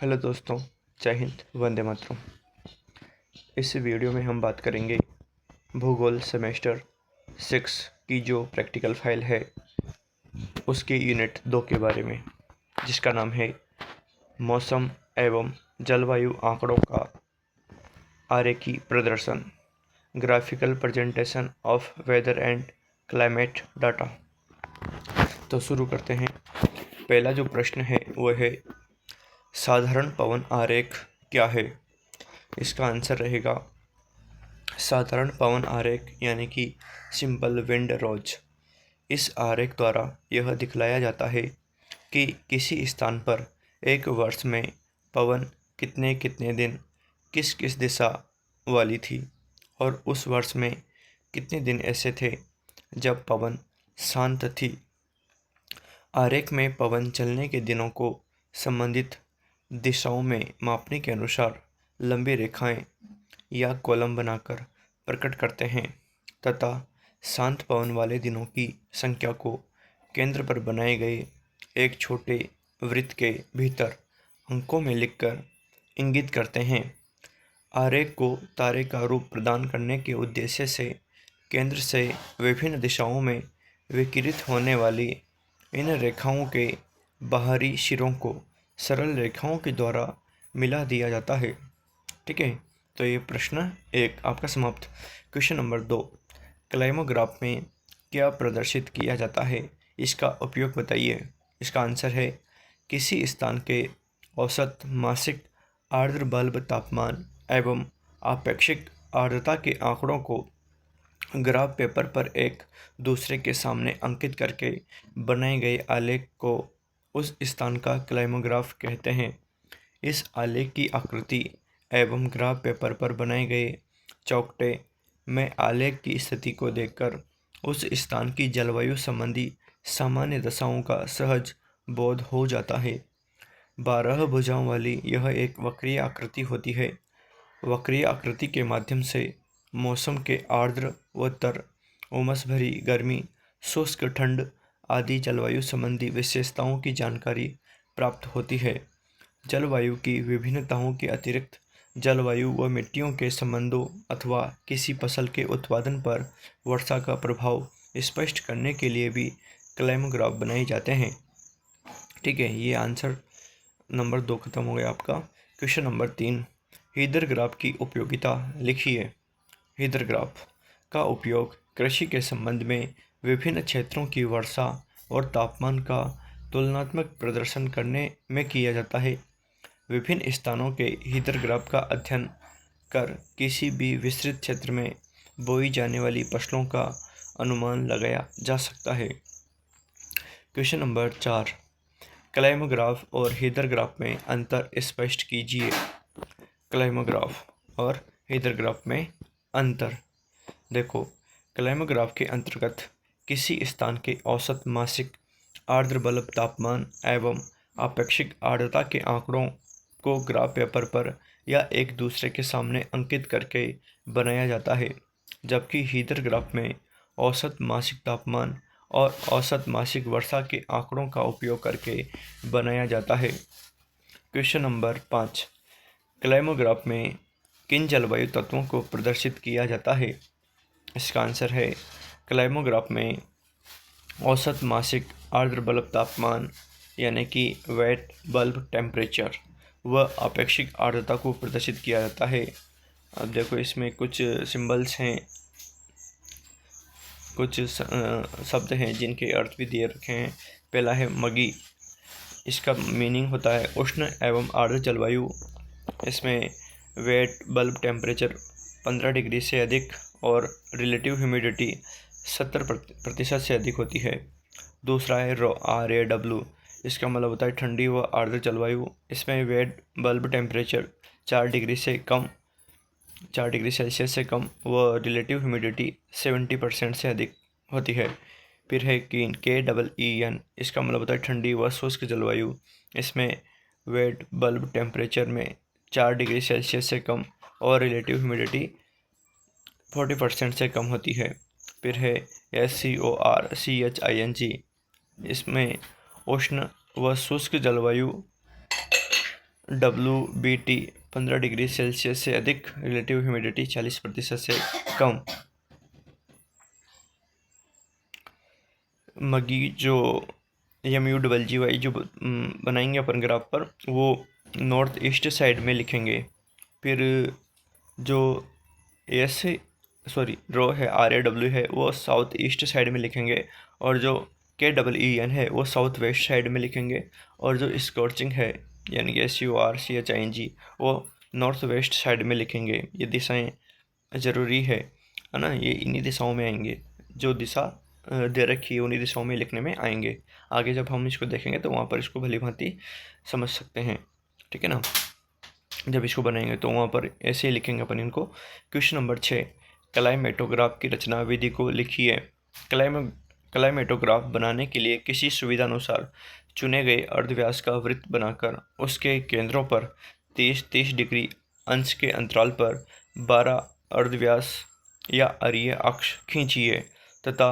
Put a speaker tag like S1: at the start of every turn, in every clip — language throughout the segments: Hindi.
S1: हेलो दोस्तों, जय हिंद, वंदे मातरम। इस वीडियो में हम बात करेंगे भूगोल सेमेस्टर 6 की जो प्रैक्टिकल फाइल है उसके यूनिट 2 के बारे में, जिसका नाम है मौसम एवं जलवायु आंकड़ों का आरेखी प्रदर्शन, graphical presentation of weather and climate data. तो शुरू करते हैं। पहला जो प्रश्न है वह है साधारण पवन आरेख क्या है। इसका आंसर रहेगा साधारण पवन आरेख यानी कि सिंपल विंड रोज। इस आरेख द्वारा यह दिखलाया जाता है कि किसी स्थान पर एक वर्ष में पवन कितने कितने दिन किस किस दिशा वाली थी और उस वर्ष में कितने दिन ऐसे थे जब पवन शांत थी। आरेख में पवन चलने के दिनों को संबंधित दिशाओं में मापने के अनुसार लंबी रेखाएं या कॉलम बनाकर प्रकट करते हैं तथा शांत पवन वाले दिनों की संख्या को केंद्र पर बनाए गए एक छोटे वृत्त के भीतर अंकों में लिखकर इंगित करते हैं। आरेख को तारे का रूप प्रदान करने के उद्देश्य से केंद्र से विभिन्न दिशाओं में विकिरित होने वाली इन रेखाओं के बाहरी सिरों को सरल रेखाओं के द्वारा मिला दिया जाता है। ठीक है, तो ये प्रश्न 1 आपका समाप्त। क्वेश्चन नंबर 2, क्लाइमोग्राफ में क्या प्रदर्शित किया जाता है, इसका उपयोग बताइए। इसका आंसर है किसी स्थान के औसत मासिक आर्द्र बल्ब तापमान एवं आपेक्षिक आर्द्रता के आंकड़ों को ग्राफ पेपर पर एक दूसरे के सामने अंकित करके बनाए गए आलेख को उस स्थान का क्लाइमोग्राफ कहते हैं। इस आलेख की आकृति एवं ग्राफ पेपर पर बनाए गए चौकटे में आलेख की स्थिति को देखकर उस स्थान की जलवायु संबंधी सामान्य दशाओं का सहज बोध हो जाता है। 12 भुजाओं वाली यह एक वक्रीय आकृति होती है। वक्रीय आकृति के माध्यम से मौसम के आर्द्र व तर, उमस भरी गर्मी, शुष्क ठंड आदि जलवायु संबंधी विशेषताओं की जानकारी प्राप्त होती है। जलवायु की विभिन्नताओं के अतिरिक्त जलवायु व मिट्टियों के संबंधों अथवा किसी फसल के उत्पादन पर वर्षा का प्रभाव स्पष्ट करने के लिए भी क्लाइमोग्राफ बनाए जाते हैं। ठीक है, ये आंसर नंबर 2 खत्म हो गया आपका। क्वेश्चन नंबर 3, हीदर ग्राफ की उपयोगिता लिखिए। हीदर ग्राफ का उपयोग कृषि के संबंध में विभिन्न क्षेत्रों की वर्षा और तापमान का तुलनात्मक प्रदर्शन करने में किया जाता है। विभिन्न स्थानों के हीदर ग्राफ का अध्ययन कर किसी भी विस्तृत क्षेत्र में बोई जाने वाली फसलों का अनुमान लगाया जा सकता है। क्वेश्चन नंबर 4, क्लाइमोग्राफ और हीदर ग्राफ में अंतर स्पष्ट कीजिए। क्लाइमोग्राफ और हीदर ग्राफ में अंतर देखो, क्लाइमोग्राफ के अंतर्गत किसी स्थान के औसत मासिक आर्द्र बल्ब तापमान एवं आपेक्षिक आर्द्रता के आंकड़ों को ग्राफ पेपर पर या एक दूसरे के सामने अंकित करके बनाया जाता है, जबकि हीदर ग्राफ में औसत मासिक तापमान और औसत मासिक वर्षा के आंकड़ों का उपयोग करके बनाया जाता है। क्वेश्चन नंबर 5, क्लाइमोग्राफ में किन जलवायु तत्वों को प्रदर्शित किया जाता है। इसका आंसर है क्लाइमोग्राफ में औसत मासिक आर्द्र बल्ब तापमान यानी कि वेट बल्ब टेम्परेचर व आपेक्षिक आर्द्रता को प्रदर्शित किया जाता है। अब देखो, इसमें कुछ सिंबल्स हैं, कुछ शब्द हैं जिनके अर्थ भी दिए रखे हैं। पहला है मगी, इसका मीनिंग होता है उष्ण एवं आर्द्र जलवायु। इसमें वेट बल्ब टेम्परेचर 15 डिग्री से अधिक और रिलेटिव ह्यूमिडिटी 70% से अधिक होती है। दूसरा है RAW, इसका मतलब होता है ठंडी व आर्द्र जलवायु। इसमें wet bulb temperature 4 degree Celsius से कम व रिलेटिव ह्यूमिडिटी 70% से अधिक होती है। फिर है KEEN, इसका मतलब होता है ठंडी व शुष्क जलवायु। इसमें वेट बल्ब टेम्परेचर में 4 डिग्री सेल्सियस से कम और रिलेटिव ह्यूमिडिटी 40% से कम होती है। फिर है SCORCHING, इसमें उष्ण व शुष्क जलवायु WBT 15 डिग्री सेल्सियस से अधिक, रिलेटिव ह्यूमिडिटी 40% से कम। मगी जो MUGGY जो बनाएंगे अपन ग्राफ पर, वो नॉर्थ ईस्ट साइड में लिखेंगे। फिर जो रो है RAW है वो साउथ ईस्ट साइड में लिखेंगे, और जो KEEN है वो साउथ वेस्ट साइड में लिखेंगे, और जो स्कॉर्चिंग है यानी कि SURCHING वो नॉर्थ वेस्ट साइड में लिखेंगे। ये दिशाएं ज़रूरी है ना, ये इन्हीं दिशाओं में आएंगे, जो दिशा दे रखी है उन्हीं दिशाओं में लिखने में आएंगे। आगे जब हम इसको देखेंगे तो वहाँ पर इसको भली भांति समझ सकते हैं, ठीक है ना। जब इसको बनाएंगे तो वहाँ पर ऐसे ही लिखेंगे अपन इनको। क्वेश्चन नंबर 6, क्लाइमेटोग्राफ की रचना विधि को लिखिए। क्लाइमेटोग्राफ बनाने के लिए किसी सुविधा अनुसार चुने गए अर्धव्यास का वृत्त बनाकर उसके केंद्रों पर 30-30 डिग्री अंश के अंतराल पर 12 अर्धव्यास या अरीय अक्ष खींचिए तथा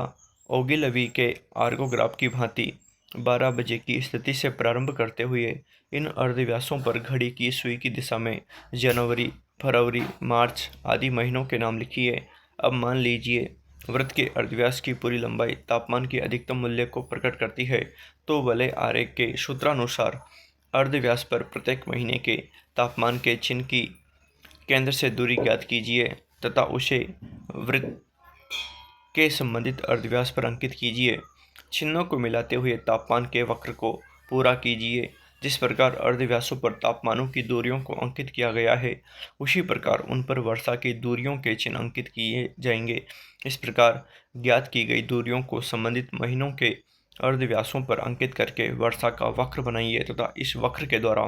S1: ओगिलवी के आर्गोग्राफ की भांति 12 बजे की स्थिति से प्रारंभ करते हुए इन अर्धव्यासों पर घड़ी की सुई की दिशा में जनवरी, फरवरी, मार्च आदि महीनों के नाम लिखिए। अब मान लीजिए वृत्त के अर्धव्यास की पूरी लंबाई तापमान के अधिकतम मूल्य को प्रकट करती है, तो वलय आरेख के सूत्रानुसार अर्धव्यास पर प्रत्येक महीने के तापमान के चिन्ह की केंद्र से दूरी ज्ञात कीजिए तथा उसे वृत्त के संबंधित अर्धव्यास पर अंकित कीजिए। चिन्हों को मिलाते हुए तापमान के वक्र को पूरा कीजिए। जिस प्रकार अर्धव्यासों पर तापमानों की दूरियों को अंकित किया गया है, उसी प्रकार उन पर वर्षा की दूरियों के चिन्ह अंकित किए जाएंगे। इस प्रकार ज्ञात की गई दूरियों को संबंधित महीनों के अर्धव्यासों पर अंकित करके वर्षा का वक्र बनाइए तथा इस वक्र के द्वारा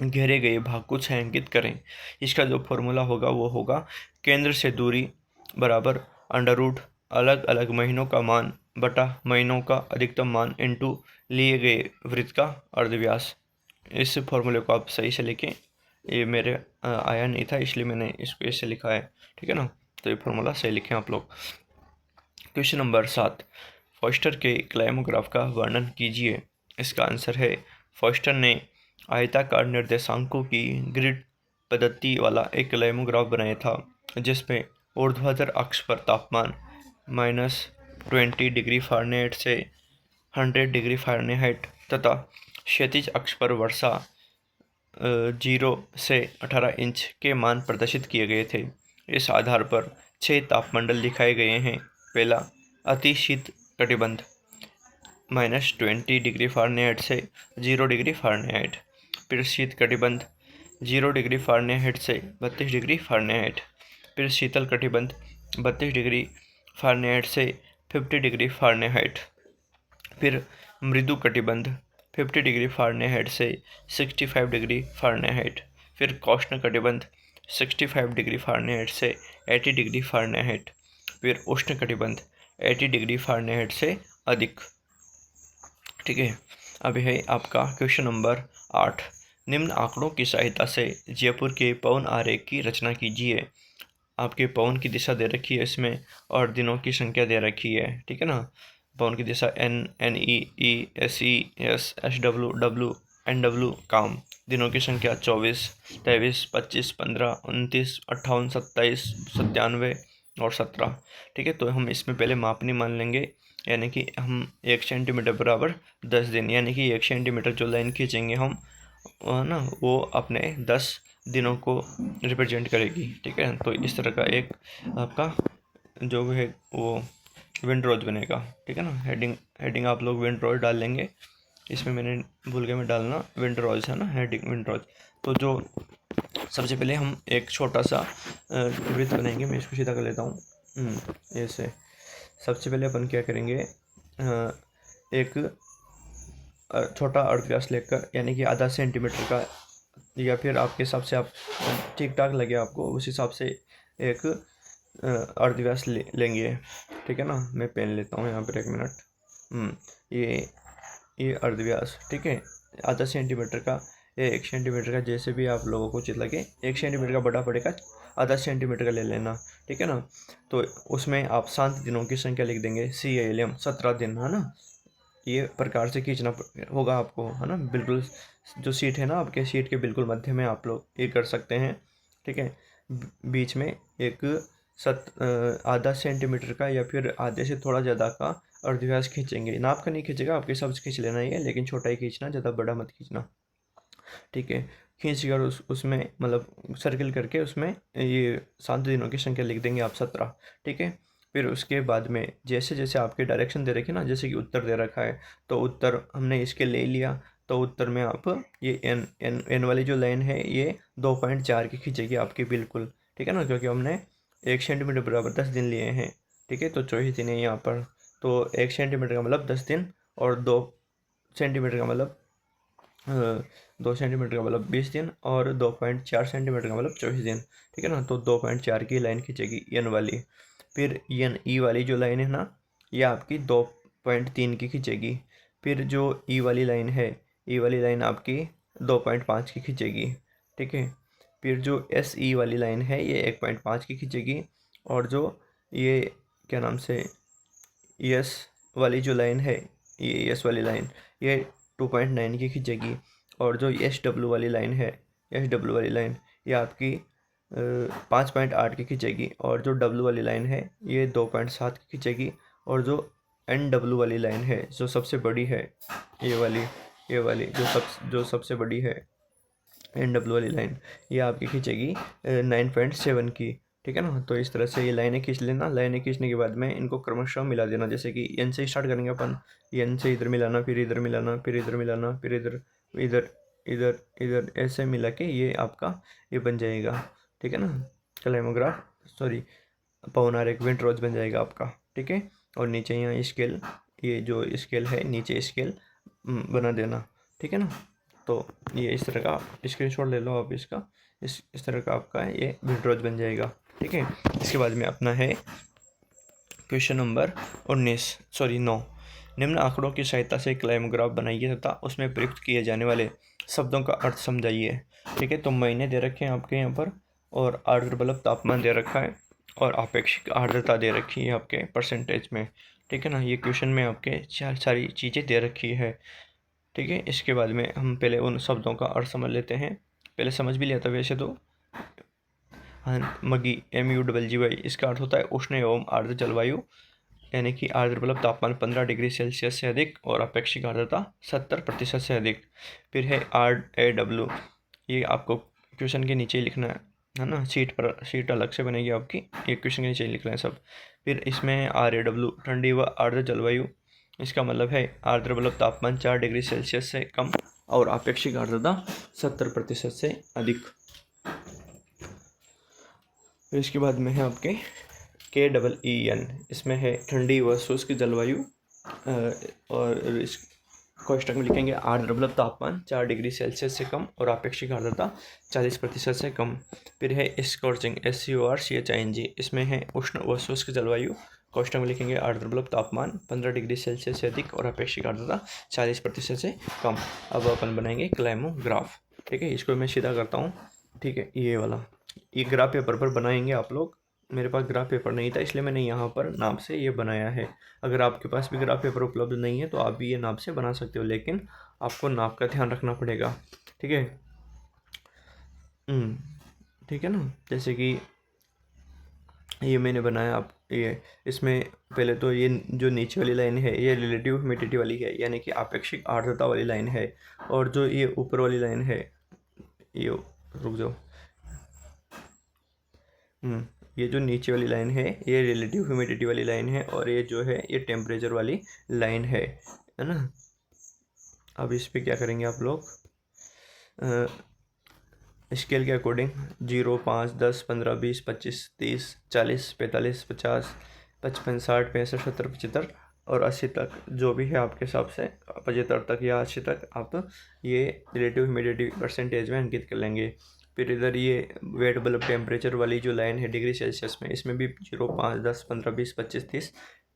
S1: घेरे गए भाग को छायांकित करें। इसका जो फॉर्मूला होगा वो होगा केंद्र से दूरी बराबर अंडर रूट अलग अलग महीनों का मान बटा महीनों का अधिकतम मान इनटू लिए गए वृत्त का अर्धव्यास। इस फॉर्मूले को आप सही से लिखें, ये मेरे आया नहीं था इसलिए मैंने इसको ऐसे लिखा है, ठीक है ना। तो ये फॉर्मूला सही लिखें आप लोग। क्वेश्चन नंबर 7, फॉस्टर के क्लाइमोग्राफ का वर्णन कीजिए। इसका आंसर है, फॉस्टर ने आयताकार निर्देशांकों की ग्रिड पद्धति वाला एक क्लाइमोग्राफ बनाया था, जिसमें ऊर्ध्वाधर अक्ष पर तापमान -20 डिग्री फ़ारेनहाइट से 100 डिग्री फ़ारेनहाइट तथा क्षैतिज अक्ष पर वर्षा 0 से 18 इंच के मान प्रदर्शित किए गए थे। इस आधार पर 6 तापमंडल दिखाए गए हैं। पहला, अति शीत कटिबंध -20 डिग्री फ़ारेनहाइट से 0 डिग्री फ़ारेनहाइट। फिर शीत कटिबंध 0 डिग्री फ़ारेनहाइट से 32 डिग्री फ़ारेनहाइट। फिर शीतल कटिबंध 32 डिग्री फ़ारेनहाइट से 50 डिग्री फ़ारेनहाइट। फिर मृदु कटिबंध 50 डिग्री फ़ारेनहाइट से 65 डिग्री फ़ारेनहाइट। फिर कौष्ण कटिबंध 65 डिग्री फ़ारेनहाइट से 80 डिग्री फ़ारेनहाइट। फिर उष्ण कटिबंध 80 डिग्री फ़ारेनहाइट से अधिक, ठीक है। अब है आपका क्वेश्चन नंबर 8, निम्न आंकड़ों की सहायता से जयपुर के पवन आरेख की रचना कीजिए। आपके पवन की दिशा दे रखी है इसमें और दिनों की संख्या दे रखी है, ठीक है ना। पवन की दिशा NE SE SW W NW काम, दिनों की संख्या 24, 23, 25, 15, 29, 58, 27, 97 और 17, ठीक है। तो हम इसमें पहले मापनी मान लेंगे, यानी कि हम 1 सेंटीमीटर बराबर 10 दिन, यानी कि 1 सेंटीमीटर जो लाइन खींचेंगे हम ना, वो अपने 10 दिनों को रिप्रेजेंट करेगी, ठीक है। तो इस तरह का एक आपका जो है वो विंडरोज बनेगा, ठीक है ना। हेडिंग आप लोग विंडरोज डाल लेंगे। इसमें मैंने भूल गया मैं डालना विंडरोज है ना, हेडिंग विंडरोज। तो जो सबसे पहले हम एक छोटा सा वृत्त बनाएंगे। मैं इसको सीधा कर लेता हूँ ऐसे। सबसे पहले अपन क्या करेंगे, एक छोटा अर्धव्यास लेकर, यानी कि आधा सेंटीमीटर का, या फिर आपके हिसाब से आप ठीक ठाक लगे आपको उस हिसाब से एक अर्धव्यास लेंगे, ठीक है ना। मैं पेन लेता हूँ यहाँ पर, 1 मिनट। ये अर्धव्यास, ठीक है, आधा सेंटीमीटर का या 1 सेंटीमीटर का, जैसे भी आप लोगों को उचित लगे। 1 सेंटीमीटर का बड़ा पड़ेगा, आधा सेंटीमीटर का ले लेना, ठीक है ना। तो उसमें आप शांत दिनों की संख्या लिख देंगे, CALM 17 दिन, है ना। ये प्रकार से खींचना होगा आपको, है ना। बिल्कुल जो सीट है ना आपके सीट के बिल्कुल मध्य में आप लोग ये कर सकते हैं, ठीक है। बीच में एक आधा सेंटीमीटर का या फिर आधे से थोड़ा ज़्यादा का अर्धव्यास खींचेंगे। नाप का नहीं खींचेगा, आपके हिसाब से खींच लेना ही है, लेकिन छोटा ही खींचना, ज़्यादा बड़ा मत खींचना, ठीक है। खींच कर उसमें मतलब सर्किल करके उसमें ये 7 दिनों की संख्या लिख देंगे आप 17, ठीक है। फिर उसके बाद में जैसे जैसे आपके डायरेक्शन दे रखे ना, जैसे कि उत्तर दे रखा है तो उत्तर हमने इसके ले लिया, तो उत्तर में आप ये एन एन एन वाली जो लाइन है ये 2.4 की खींचेगी आपकी, बिल्कुल, ठीक है ना, क्योंकि हमने 1 सेंटीमीटर बराबर 10 दिन लिए हैं, ठीक है। तो 24 दिन है यहाँ पर, तो 1 सेंटीमीटर का मतलब 10 दिन, और 2 सेंटीमीटर का मतलब 2 सेंटीमीटर का मतलब 20 दिन, और 2.4 सेंटीमीटर का मतलब 24 दिन, ठीक है ना। तो 2.4 की लाइन खींचेगी एन वाली। फिर एन ई वाली जो लाइन है ना, ये आपकी 2.3 की खींचेगी। फिर जो ई वाली लाइन है, ई वाली लाइन आपकी 2.5 की खींचेगी, ठीक है। फिर जो एस ई वाली लाइन है ये 1.5 की खींचेगी, और जो ये क्या नाम से यस वाली जो लाइन है, ये यस वाली लाइन ये 2.9 की खींचेगी, और जो एस डब्ल्यू वाली लाइन है, एस डब्ल्यू वाली लाइन ये आपकी 5.8 की खींचेगी, और जो डब्ल्यू वाली लाइन है ये 2.7 की खींचेगी, और जो एन डब्ल्यू वाली लाइन है जो सबसे बड़ी है, ये वाली जो सबसे बड़ी है, एन डब्ल्यू वाली लाइन ये आपकी खींचेगी 9.7 की, ठीक है ना। तो इस तरह से ये लाइनें खींच लेना। लाइनें खींचने के बाद में इनको क्रमशः मिला देना, जैसे कि एन से स्टार्ट करेंगे अपन, एन से इधर मिलाना, फिर इधर मिलाना, फिर इधर मिलाना, फिर इधर इधर इधर इधर ऐसे मिला के ये आपका ये बन जाएगा, ठीक है ना, क्लाइमोग्राफ, सॉरी पवनार एक विंडरोज बन जाएगा आपका, ठीक है। और नीचे यहाँ स्केल, ये जो स्केल है नीचे स्केल बना देना, ठीक है ना। तो ये इस तरह का स्क्रीनशॉट ले लो आप इसका, इस तरह का आपका ये विंडरोज बन जाएगा, ठीक है। इसके बाद में अपना है क्वेश्चन नंबर 9। निम्न आंकड़ों की सहायता से क्लाइमोग्राफ बनाइए तथा उसमें प्रयुक्त किए जाने वाले शब्दों का अर्थ समझाइए, ठीक है। तो महीने दे रखे हैं आपके यहाँ पर, और आर्द्र बल्ब तापमान दे रखा है, और आपेक्षिक आर्द्रता दे रखी है आपके परसेंटेज में, ठीक है ना। ये क्वेश्चन में आपके चार सारी चीज़ें दे रखी है, ठीक है। इसके बाद में हम पहले उन शब्दों का अर्थ समझ लेते हैं। पहले समझ भी लिया था वैसे तो, मगी MUGGY इसका अर्थ होता है उष्ण एवं आर्द्र जलवायु, यानी कि आर्द्र मतलब तापमान 15 डिग्री सेल्सियस से अधिक और अपेक्षिक आर्द्रता 70% से अधिक। फिर है RAW, ये आपको क्वेश्चन के नीचे ही लिखना है ना, सीट अलग से बनेगी आपकी, ये क्वेश्चन के नीचे ही लिखना है सब। फिर इसमें है RAW, ठंडी व आर्द्र जलवायु, इसका मतलब है आर्द्र मतलब तापमान 4 डिग्री सेल्सियस से कम और अपेक्षिक आर्द्रता 70% से अधिक। फिर इसके बाद में है आपके KEEN, इसमें है ठंडी व शुष्क जलवायु, और इस कोष्टक में लिखेंगे आर्द्र मतलब तापमान 4 डिग्री सेल्सियस से कम और अपेक्षिक आर्द्रता 40% से कम। फिर है स्कॉर्चिंग SCORCHING, इसमें है उष्ण व शुष्क जलवायु, कोष्टक में लिखेंगे आर्द्र मतलब तापमान 15 डिग्री सेल्सियस से अधिक और अपेक्षिक आर्द्रता 40% से कम। अब अपन बनाएंगे क्लाइमोग्राफ, ठीक है। इसको मैं सीधा करता हूँ, ठीक है। ये वाला ये ग्राफ पेपर पर बनाएंगे आप लोग, मेरे पास ग्राफ पेपर नहीं था इसलिए मैंने यहाँ पर नाप से ये बनाया है। अगर आपके पास भी ग्राफ पेपर उपलब्ध नहीं है तो आप भी ये नाप से बना सकते हो, लेकिन आपको नाप का ध्यान रखना पड़ेगा, ठीक है। ठीक है ना, जैसे कि ये मैंने बनाया, आप ये इसमें पहले तो ये जो नीचे वाली लाइन है ये रिलेटिव ह्यूमिडिटी वाली है, यानी कि अपेक्षिक आर्द्रता वाली लाइन है, और जो ये ऊपर वाली लाइन है ये, रुक जाओ, ये जो नीचे वाली लाइन है ये रिलेटिव ह्यूमिडिटी वाली लाइन है, और ये जो है ये टेम्परेचर वाली लाइन है ना। अब इस पे क्या करेंगे आप लोग, स्केल के अकॉर्डिंग 0, 5, 10, 15, 20, 25, 30, 40, 45, 50, 55, 60, 65, 70, 75 और 80 तक, जो भी है आपके हिसाब से 75 तक या 80 तक आप ये रिलेटिव ह्यूमिडिटी परसेंटेज में अंकित कर लेंगे। फिर इधर ये वेट बल्ब टेम्परेचर वाली जो लाइन है डिग्री सेल्सियस में, इसमें भी 0, 5, 10, 15, 20, 25, 30,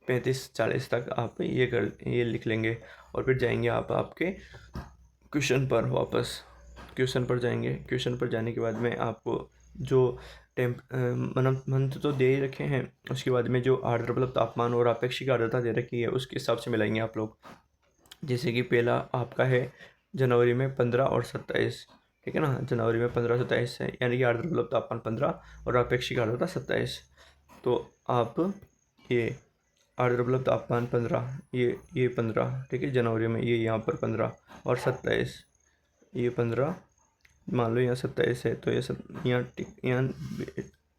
S1: 35, 40 तक आप ये लिख लेंगे। और फिर जाएंगे आप आपके क्वेश्चन पर वापस, क्वेश्चन पर जाएंगे। क्वेश्चन पर जाने के बाद में आपको जो मंत्र तो दे ही रखे हैं, उसके बाद में जो आर्द्र मतलब तापमान और अपेक्षिक आर्द्रता दे रखी है उसके हिसाब से मिलाएंगे आप लोग। जैसे कि पहला आपका है जनवरी में 15 और 27, ठीक है ना। जनवरी में 15-27 है, यानी कि आर्द्र उपलब्ध तापमान 15 और अपेक्षिक आर्द्रता 27। तो आप ये आर्द्र उपलब्ध तापमान 15, ये 15, ठीक है, जनवरी में ये यहाँ पर 15 और 27, ये 15, मान लो यहाँ 27 है, तो ये सब यहाँ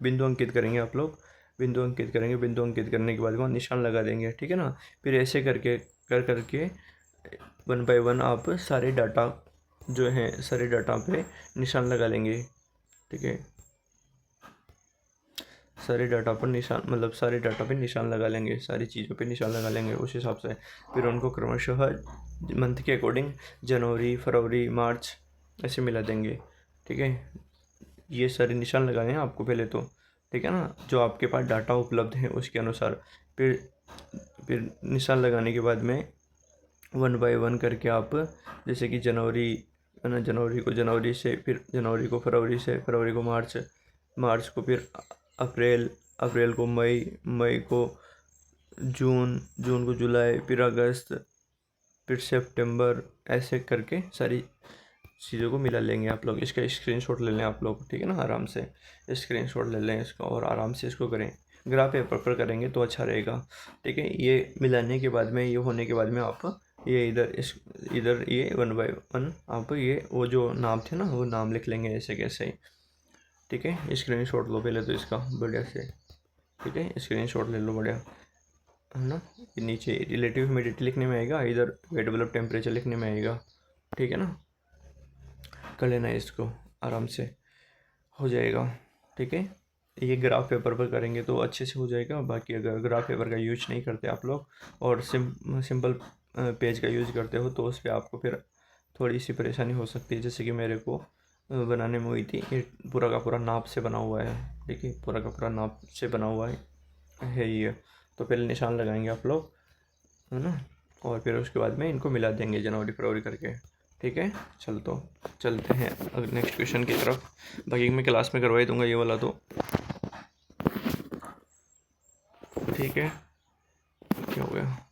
S1: बिंदु अंकित करेंगे आप लोग, बिंदु अंकित करेंगे। बिंदु अंकित करने के बाद वहाँ निशान लगा देंगे, ठीक है ना। फिर ऐसे करके करके 1 बाय 1 आप सारे डाटा जो हैं, सारे डाटा पे निशान लगा लेंगे, ठीक है। सारे डाटा पर निशान, मतलब सारे डाटा पे निशान लगा लेंगे, सारी चीज़ों पे निशान लगा लेंगे उस हिसाब से। फिर उनको क्रमशः मंथ के अकॉर्डिंग जनवरी, फरवरी, मार्च ऐसे मिला देंगे, ठीक है। ये सारे निशान लगाने हैं आपको पहले तो, ठीक है ना, जो आपके पास डाटा उपलब्ध है उसके अनुसार। फिर निशान लगाने के बाद में 1 बाय 1 करके आप, जैसे कि जनवरी है ना, जनवरी को जनवरी से, फिर जनवरी को फरवरी से, फरवरी को मार्च, मार्च को फिर अप्रैल, अप्रैल को मई, मई को जून, जून को जुलाई, फिर अगस्त, फिर सितंबर, ऐसे करके सारी चीज़ों को मिला लेंगे आप लोग। इसका स्क्रीनशॉट ले लें आप लोग, ठीक है ना, आराम से स्क्रीनशॉट ले लें इसका और आराम से इसको करें। ग्राफ पेपर पर करेंगे तो अच्छा रहेगा, ठीक है। ये मिलाने के बाद में, ये होने के बाद में आप ये इधर ये 1 बाय 1 आप ये वो जो नाम थे ना, वो नाम लिख लेंगे ऐसे कैसे, ठीक है। स्क्रीनशॉट लो पहले तो इसका बढ़िया से, ठीक है, स्क्रीनशॉट ले लो बढ़िया, है ना। नीचे रिलेटिव ह्यूमिडिटी लिखने में आएगा, इधर वेट डेवलप टेम्परेचर लिखने में आएगा, ठीक है ना। कर लेना है इसको, आराम से हो जाएगा, ठीक है। ये ग्राफ पेपर पर करेंगे तो अच्छे से हो जाएगा। बाकी अगर ग्राफ पेपर का यूज नहीं करते आप लोग और सिंपल पेज का यूज करते हो तो उस पर आपको फिर थोड़ी सी परेशानी हो सकती है, जैसे कि मेरे को बनाने में हुई थी। ये पूरा का पूरा नाप से बना हुआ है, ठीक है, पूरा का पूरा नाप से बना हुआ है ये। तो पहले निशान लगाएंगे आप लोग, है ना, और फिर उसके बाद में इनको मिला देंगे जनवरी फरवरी करके, ठीक है। चलते हैं नेक्स्ट क्वेश्चन की तरफ। बाकी मैं क्लास में करवा ही दूंगा ये वाला तो, ठीक है। क्या हो गया,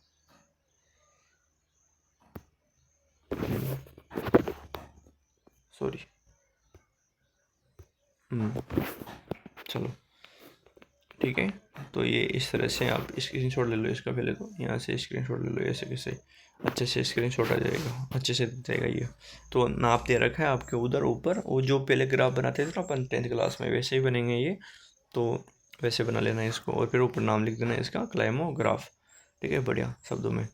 S1: सॉरी। चलो ठीक है। तो ये इस तरह से आप स्क्रीनशॉट ले लो इसका, पहले तो यहाँ से स्क्रीनशॉट ले लो ऐसे कैसे, अच्छे से स्क्रीनशॉट आ जाएगा, अच्छे से दिख जाएगा ये। तो नाप दे रखा है आपके उधर ऊपर, वो जो पहले ग्राफ बनाते थे ना अपन 10th क्लास में, वैसे ही बनेंगे ये। तो वैसे बना लेना है इसको और फिर ऊपर नाम लिख देना है इसका, क्लाइमोग्राफ, ठीक है, बढ़िया शब्दों में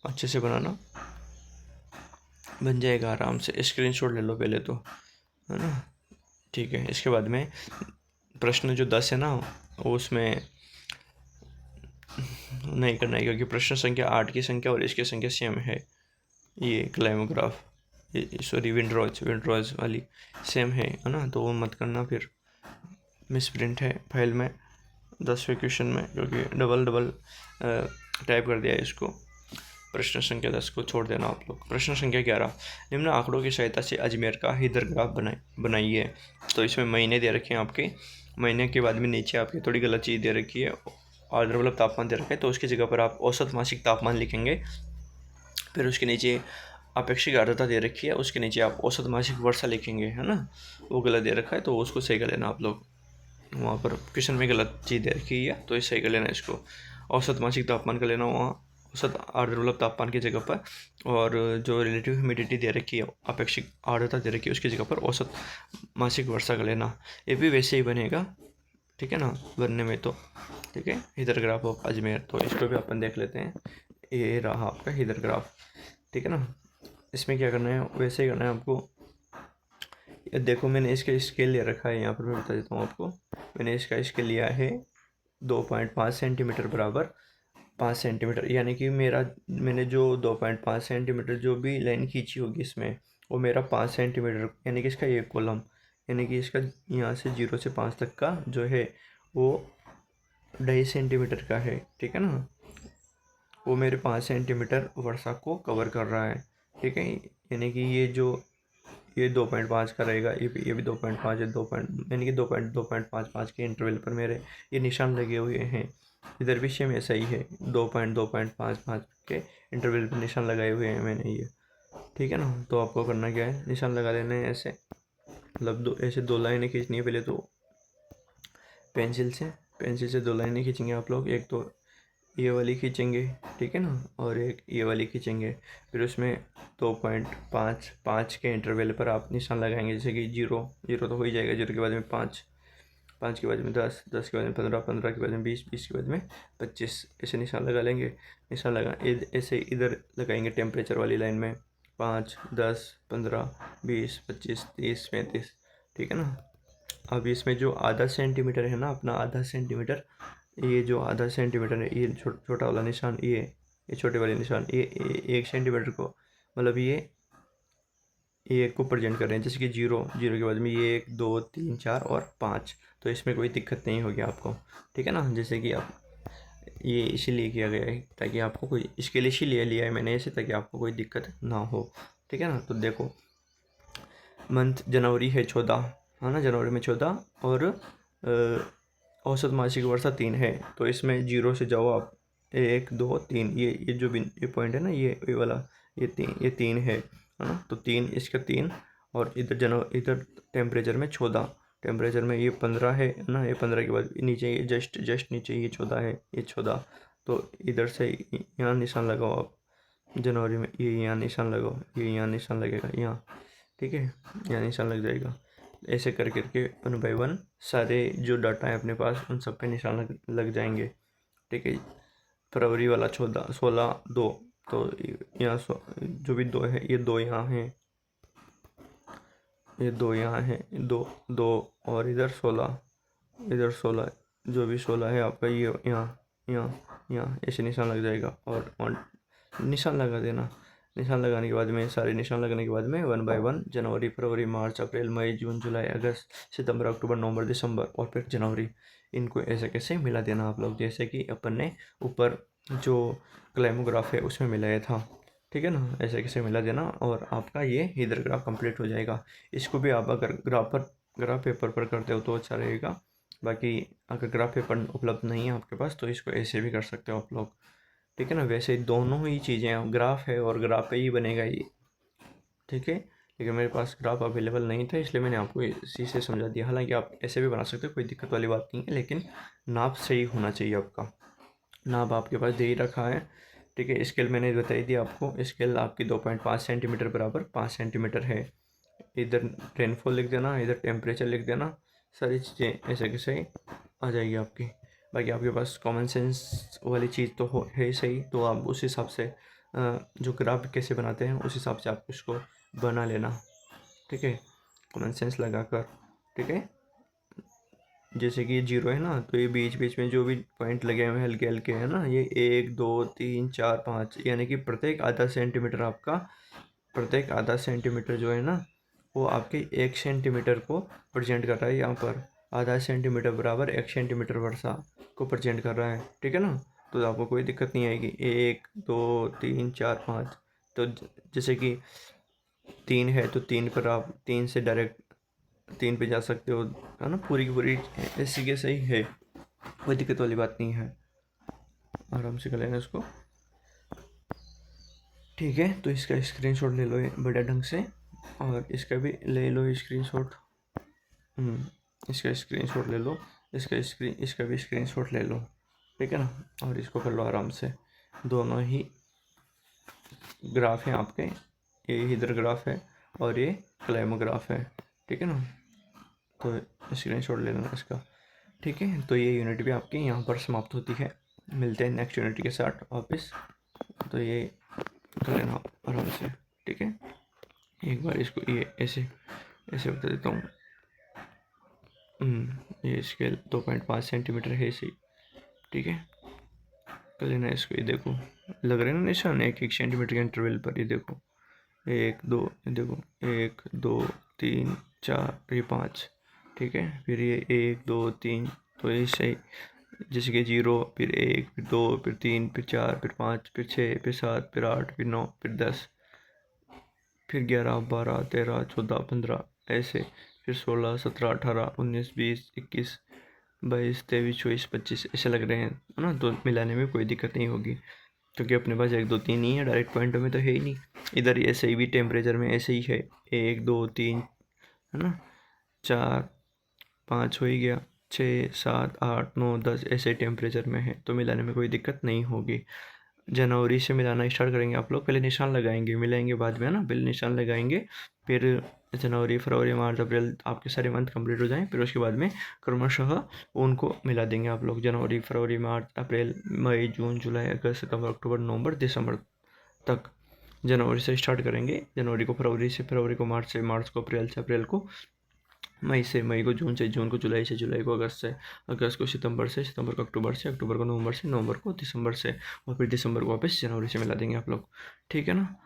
S1: अच्छे से बनाना, बन जाएगा आराम से। स्क्रीनशॉट ले लो पहले तो, है ना, ठीक है। इसके बाद में प्रश्न जो 10 है ना, उसमें नहीं करना है, क्योंकि प्रश्न संख्या 8 की संख्या और इसकी संख्या सेम है। ये क्लाइमोग्राफ, सॉरी विंडरोज वाली सेम है ना, तो वो मत करना, फिर मिसप्रिंट है फाइल में 10वें क्वेश्चन में, क्योंकि डबल टाइप कर दिया है इसको। प्रश्न संख्या 10 को छोड़ देना आप लोग। प्रश्न संख्या 11, निम्न आंकड़ों की सहायता से अजमेर का हीदर ग्राफ बनाइए। तो इसमें महीने दे रखे हैं आपके, महीने के बाद में नीचे आपकी थोड़ी गलत चीज़ दे रखी है, आर्द्र मतलब तापमान दे रखा है, तो उसकी जगह पर आप औसत मासिक तापमान लिखेंगे। फिर उसके नीचे अपेक्षित आर्द्रता दे रखी है, उसके नीचे आप औसत मासिक वर्षा लिखेंगे, है ना। वो गलत दे रखा है तो उसको सही कर लेना आप लोग, वहाँ पर क्वेश्चन में गलत चीज़ दे रखी है तो ये सही कर लेना इसको। औसत मासिक तापमान कर लेना वहाँ औसत आर्द्र तापमान की जगह पर, और जो रिलेटिव ह्यूमिडिटी दे रखी है, अपेक्षित आर्द्रता दे रखी है, उसकी जगह पर औसत मासिक वर्षा कर लेना। ये भी वैसे ही बनेगा, ठीक है ना, बनने में तो, ठीक है। हीदर ग्राफ ऑफ अजमेर, तो इसको भी अपन देख लेते हैं। ये रहा आपका हीदर ग्राफ, ठीक है ना। इसमें क्या करना है, वैसे ही करना है आपको। ये देखो मैंने इसका स्केल ले रखा है यहाँ पर, मैं बता देता हूँ आपको। मैंने इसका स्केल लिया है 2.5 सेंटीमीटर बराबर 5 सेंटीमीटर, यानी कि मैंने जो 2.5 सेंटीमीटर जो भी लाइन खींची होगी इसमें, वो मेरा 5 सेंटीमीटर, यानी कि इसका एक कॉलम, यानी कि इसका यहाँ से 0 से 5 तक का जो है वो 2.5 सेंटीमीटर का है, ठीक है ना। वो मेरे 5 सेंटीमीटर वर्षा को कवर कर रहा है, ठीक है। यानी कि ये 2.5 का रहेगा, ये भी 2.5 है, यानी कि 2.5 के इंटरवल पर मेरे ये निशान लगे हुए हैं, इधर भी सेम ऐसा ही है, 2.5 के इंटरवल पर निशान लगाए हुए हैं मैंने ये, ठीक है ना। तो आपको करना क्या है, निशान लगा लेना है ऐसे, मतलब ऐसे 2 लाइनें खींचनी है पहले तो पेंसिल से 2 लाइनें खींचेंगे आप लोग। एक तो ये वाली खींचेंगे, ठीक है ना, और एक ये वाली खींचेंगे। फिर उसमें 2.5 के इंटरवल पर आप निशान लगाएंगे, जैसे कि जीरो तो हो ही जाएगा, जीरो के बाद में 5, 5 के बाद में 10, 10 के बाद में 15, 15 के बाद में 20, 20 के बाद में 25, ऐसे निशान लगा लेंगे। निशान लगा ऐसे इधर लगाएंगे टेम्परेचर वाली लाइन में, 5, 10, 15, 20, 25, 30, 35, ठीक है ना। अब इसमें जो आधा सेंटीमीटर है ना, अपना आधा सेंटीमीटर, ये जो आधा सेंटीमीटर है, ये छोटा वाला निशान, ये छोटे वाले निशान, ये 1 सेंटीमीटर को, मतलब ये को प्रेजेंट कर रहे हैं। जैसे कि जीरो के बाद में ये 1, 2, 3, 4 और 5, तो इसमें कोई दिक्कत नहीं होगी आपको, ठीक है ना। जैसे कि आप ये इसीलिए किया गया है ताकि आपको कोई, इसके लिए इसीलिए लिया है मैंने ऐसे, ताकि आपको कोई दिक्कत ना हो, ठीक है ना। तो देखो, मंथ जनवरी है 14, है ना, जनवरी में 14, और औसत मासिक वर्षा 3 है। तो इसमें जीरो से जाओ आप, 1, 2, 3, ये जो भी ये पॉइंट है ना, ये वाला, ये तीन है ना। तो 3, इसका 3, और इधर टेम्परेचर में 14, टेम्परेचर में ये 15 है ना, ये 15 के बाद नीचे ये जस्ट नीचे ये 14 है, ये 14। तो इधर से यहाँ निशान लगाओ आप, जनवरी में ये यहाँ निशान लगाओ, ये यहाँ निशान लगेगा यहाँ, ठीक है, यहाँ निशान लग जाएगा। ऐसे कर करके 1 बाय 1 सारे जो डाटा है अपने पास उन सब पे निशान लग जाएंगे, ठीक है। फरवरी वाला 14, 16, 2, तो यहाँ जो भी 2 है, ये 2 यहाँ है, ये 2 यहाँ है, 2, 2, और इधर 16, इधर 16, जो भी 16 है आपका, ये यहाँ ऐसे निशान लग जाएगा। और निशान लगा देना। निशान लगाने के बाद में, सारे निशान लगाने के बाद में 1 बाय 1 जनवरी, फरवरी, मार्च, अप्रैल, मई, जून, जुलाई, अगस्त, सितंबर, अक्टूबर, नवंबर, दिसंबर, और फिर जनवरी, इनको ऐसे कैसे मिला देना आप लोग, जैसे कि अपन ने ऊपर जो क्लाइमोग्राफ है उसमें मिलाया था, ठीक है ना। ऐसे कैसे मिला देना, और आपका ये हीदर ग्राफ कंप्लीट हो जाएगा। इसको भी आप अगर ग्राफ पेपर पर करते हो तो अच्छा रहेगा। बाकी अगर ग्राफ पेपर उपलब्ध नहीं है आपके पास तो इसको ऐसे भी कर सकते हो आप लोग, ठीक है ना। वैसे दोनों ही चीज़ें, ग्राफ है और ग्राफ पे ही बनेगा ये, ठीक है। लेकिन मेरे पास ग्राफ अवेलेबल नहीं था, इसलिए मैंने आपको इसी से समझा दिया। हालांकि आप ऐसे भी बना सकते हो, कोई दिक्कत वाली बात नहीं है, लेकिन नाप सही होना चाहिए आपका। नाप आपके पास दे ही रखा है, ठीक है। स्केल मैंने बताई दी आपको, स्केल आपकी 2.5 सेंटीमीटर बराबर 5 सेंटीमीटर है। इधर रेनफॉल लिख देना, इधर टेम्परेचर लिख देना, सारी चीज़ें ऐसे कैसे आ जाएगी आपकी। बाकी आपके पास कॉमन सेंस वाली चीज़ तो है ही सही, तो आप उस हिसाब से जो ग्राफ कैसे बनाते हैं उस हिसाब से आप उसको बना लेना, ठीक है, कॉमन सेंस लगा कर, ठीक है। जैसे कि ये जीरो है ना, तो ये बीच बीच में जो भी पॉइंट लगे हुए हैं हल्के हल्के है ना, ये 1, 2, 3, 4, 5, यानी कि प्रत्येक आधा सेंटीमीटर आपका, प्रत्येक आधा सेंटीमीटर जो है ना, वो आपके 1 सेंटीमीटर को प्रेजेंट कर रहा है। यहाँ पर आधा सेंटीमीटर बराबर 1 सेंटीमीटर वर्षा को प्रेजेंट कर रहा है, ठीक है ना। तो आपको कोई दिक्कत नहीं आएगी। 1, 2, 3, 4, 5, तो जैसे कि 3 है तो 3 पर आप 3 से डायरेक्ट 3 पे जा सकते हो, है ना। पूरी की पूरी ऐसी के सही है, कोई दिक्कत वाली बात नहीं है, आराम से कर लेना इसको, ठीक है। तो इसका स्क्रीनशॉट ले लो बड़े ढंग से, और इसका भी ले लो स्क्रीनशॉट, इसका स्क्रीनशॉट ले लो, इसका भी स्क्रीनशॉट ले लो, ठीक है ना। और इसको कर लो आराम से। दोनों ही ग्राफ हैं आपके, ये हीदर ग्राफ है और ये क्लाइमोग्राफ है, ठीक है ना। तो स्क्रीनशॉट ले लेना इसका, ठीक है। तो ये यूनिट भी आपकी यहाँ पर समाप्त होती है। मिलते हैं नेक्स्ट यूनिट के साथ वापस। तो ये कर लेना आराम से, ठीक है। एक बार इसको ये ऐसे ऐसे बता देता हूँ। ये स्केल 2.5 सेंटीमीटर है इसे, ठीक है। कर लेना इसको, ये देखो लग रहे हैं ना निशान 1 सेंटीमीटर के इंटरवल पर, ये देखो 1, 2, ये देखो 1, 2, 3, 4, ये 5, ठीक है। फिर ये 1, 2, 3, तो ये सही, जैसे कि 0, फिर 1, फिर 2, फिर 3, फिर 4, फिर 5, फिर 6, फिर 7, फिर 8, फिर 9, फिर 10, फिर 11, 12, 13, 14, 15, ऐसे, फिर 16, 17, 18, 19, 20, 21, 22, 23, 24, 25 ऐसे लग रहे हैं, है ना। तो मिलाने में कोई दिक्कत नहीं होगी, क्योंकि अपने पास 1, 2, 3 ही है, डायरेक्ट पॉइंटों में तो है ही नहीं। इधर ऐसे ही भी टेम्परेचर में ऐसे ही है, 1, 2, 3, है ना, 4, 5 हो ही गया, 6, 7, 8, 9, 10 ऐसे टेम्परेचर में है, तो मिलाने में कोई दिक्कत नहीं होगी। जनवरी से मिलाना स्टार्ट करेंगे आप लोग, पहले निशान लगाएंगे, मिलाएंगे बाद में, है ना। पहले निशान लगाएंगे, फिर जनवरी, फरवरी, मार्च, अप्रैल आपके सारे मंथ कंप्लीट हो जाएं, फिर उसके बाद में क्रमशः उनको मिला देंगे आप लोग। जनवरी, फरवरी, मार्च, अप्रैल, मई, जून, जुलाई, अगस्त, सितंबर, अक्टूबर, नवंबर, दिसंबर तक। जनवरी से स्टार्ट करेंगे, जनवरी को फरवरी से, फरवरी को मार्च से, मार्च को अप्रैल से, अप्रैल को मई से, मई को जून से, जून को जुलाई से, जुलाई को अगस्त से, अगस्त को सितंबर से, सितंबर को अक्टूबर से, अक्टूबर को नवंबर से, नवंबर को दिसंबर से, और फिर दिसंबर को वापस जनवरी से मिला देंगे आप लोग। ठीक है ना।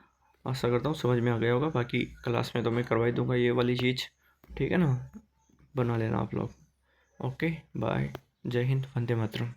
S1: आशा करता हूँ समझ में आ गया होगा, बाकी क्लास में तो मैं करवा ही दूंगा ये वाली चीज़। ठीक है ना, बना लेना आप लोग। ओके, बाय, जय हिंद, वंदे मातरम।